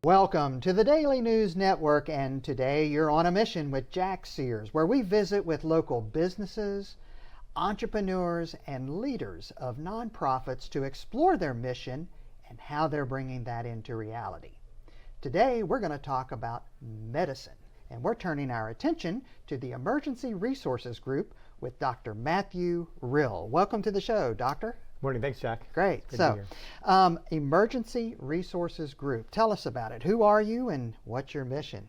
Welcome to the Daily News Network, and today you're on a mission with Jack Sears, where we visit with local businesses, entrepreneurs, and leaders of nonprofits to explore their mission and how they're bringing that into reality. Today we're going to talk about medicine, and we're turning our attention to the Emergency Resources Group with Dr. Matthew Rill. Welcome to the show, Doctor. Morning. Thanks, Jack. Great. Good So, to be here. Emergency Resources Group. Tell us about it. Who are you and what's your mission?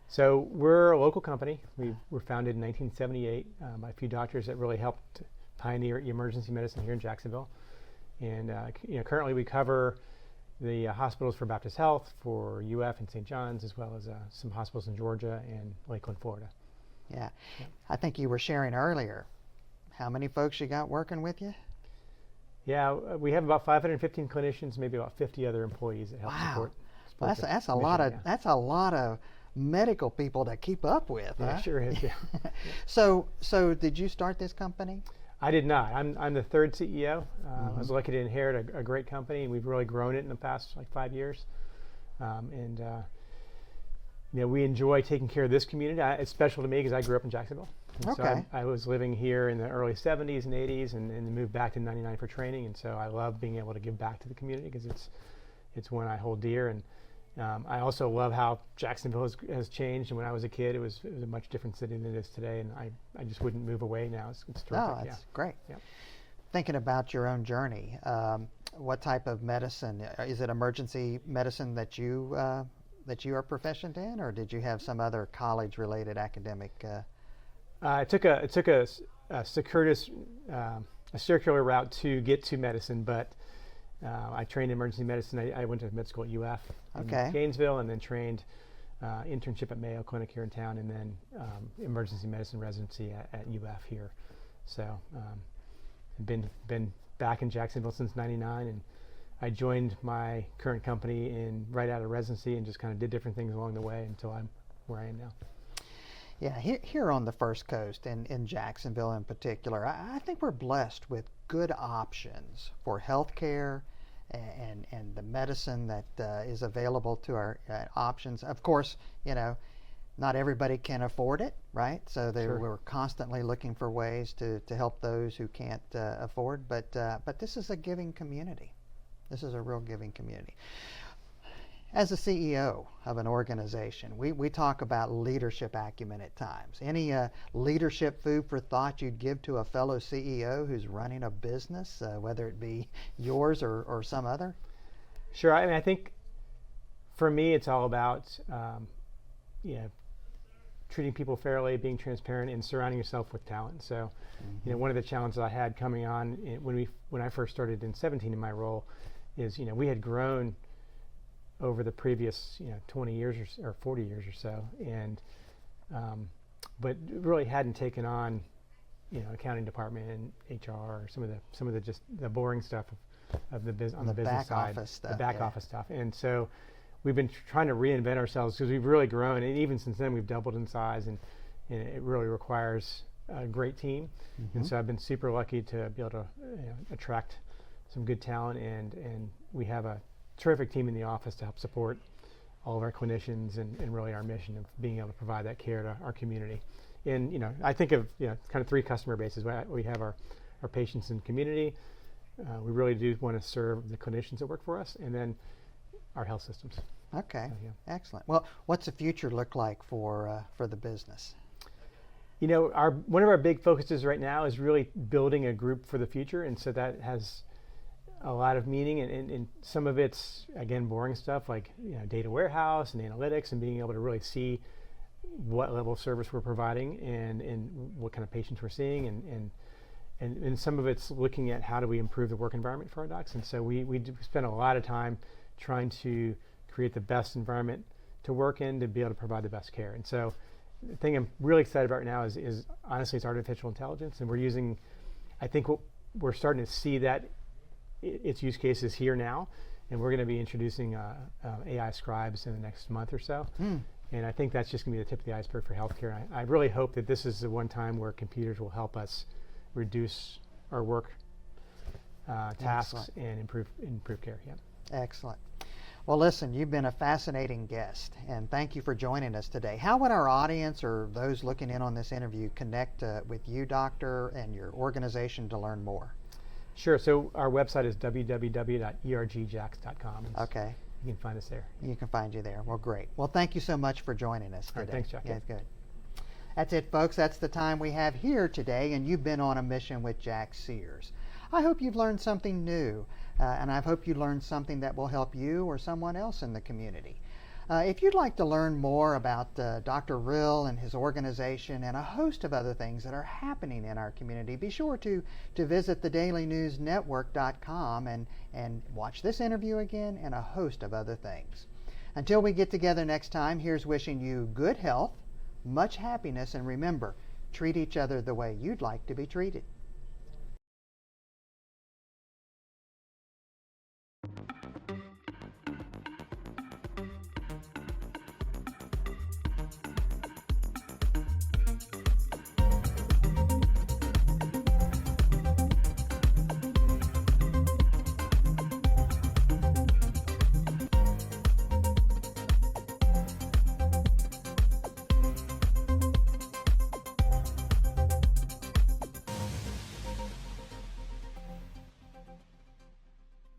So we're a local company. We were founded in 1978 by a few doctors that really helped pioneer emergency medicine here in Jacksonville. And currently we cover the hospitals for Baptist Health, for UF and St. John's, as well as some hospitals in Georgia and Lakeland, Florida. Yeah. I think you were sharing earlier. How many folks you got working with you? Yeah, we have about 515 clinicians, maybe about 50 other employees that help support. Well, that's a lot of medical people to keep up with. Yeah, huh? Sure is. Yeah. So did you start this company? I did not. I'm the third CEO. I was lucky to inherit a great company, and we've really grown it in the past 5 years. We enjoy taking care of this community. It's special to me because I grew up in Jacksonville. And Okay. So I was living here in the early 70s and 80s and moved back in 99 for training. And so I love being able to give back to the community because it's one I hold dear. And I also love how Jacksonville has changed. And when I was a kid, it was a much different city than it is today. And I just wouldn't move away now. It's terrific. Oh, that's great. Yep. Thinking about your own journey, what type of medicine? Is it emergency medicine that you are proficient in, or did you have some other college-related academic? I took a circuitous, a circular route to get to medicine, but I trained in emergency medicine. I went to med school at UF in Gainesville, and then trained internship at Mayo Clinic here in town, and then emergency medicine residency at UF here. So I've been back in Jacksonville since '99, and I joined my current company right out of residency and just kind of did different things along the way until I'm where I am now. Yeah, here on the First Coast and in Jacksonville in particular, I think we're blessed with good options for healthcare and the medicine that is available to our options. Of course, not everybody can afford it, right? So we're constantly looking for ways to help those who can't afford. But this is a giving community. This is a real giving community. As a CEO of an organization, we talk about leadership acumen at times. Any leadership food for thought you'd give to a fellow CEO who's running a business, whether it be yours or some other? Sure. I think for me, it's all about treating people fairly, being transparent, and surrounding yourself with talent. So, one of the challenges I had coming on when I first started in 17 in my role is, we had grown over the previous 20 years or 40 years or so, and but really hadn't taken on accounting department and HR or some of the just the boring stuff of the business on the business side, the back office stuff. And so we've been trying to reinvent ourselves because we've really grown, and even since then we've doubled in size, and it really requires a great team. And so I've been super lucky to be able to attract some good talent, and we have a terrific team in the office to help support all of our clinicians and really our mission of being able to provide that care to our community. And I think of kind of three customer bases. We have our patients and community. We really do want to serve the clinicians that work for us, and then our health systems. Okay, excellent. Well, what's the future look like for the business? One of our big focuses right now is really building a group for the future, and so that has a lot of meaning, and some of it's, again, boring stuff like data warehouse and analytics, and being able to really see what level of service we're providing and what kind of patients we're seeing, and some of it's looking at how do we improve the work environment for our docs. And so we spend a lot of time trying to create the best environment to work in to be able to provide the best care. And so the thing I'm really excited about right now is honestly, it's artificial intelligence, and I think we're starting to see that its use cases here now, and we're going to be introducing AI scribes in the next month or so. And I think that's just going to be the tip of the iceberg for healthcare. I really hope that this is the one time where computers will help us reduce our work tasks and improve care. Yeah. Excellent. Well, listen, you've been a fascinating guest, and thank you for joining us today. How would our audience or those looking in on this interview connect with you, Doctor, and your organization to learn more? Sure. So our website is www.ergjax.com. Okay. You can find us there. You can find you there. Well, great. Well, thank you so much for joining us today. All right, thanks, Chuck. Yeah, good. That's it, folks. That's the time we have here today, and you've been on a mission with Jack Sears. I hope you've learned something new, and I hope you learned something that will help you or someone else in the community. If you'd like to learn more about Dr. Rill and his organization and a host of other things that are happening in our community, be sure to visit thedailynewsnetwork.com and watch this interview again and a host of other things. Until we get together next time, here's wishing you good health, much happiness, and remember, treat each other the way you'd like to be treated.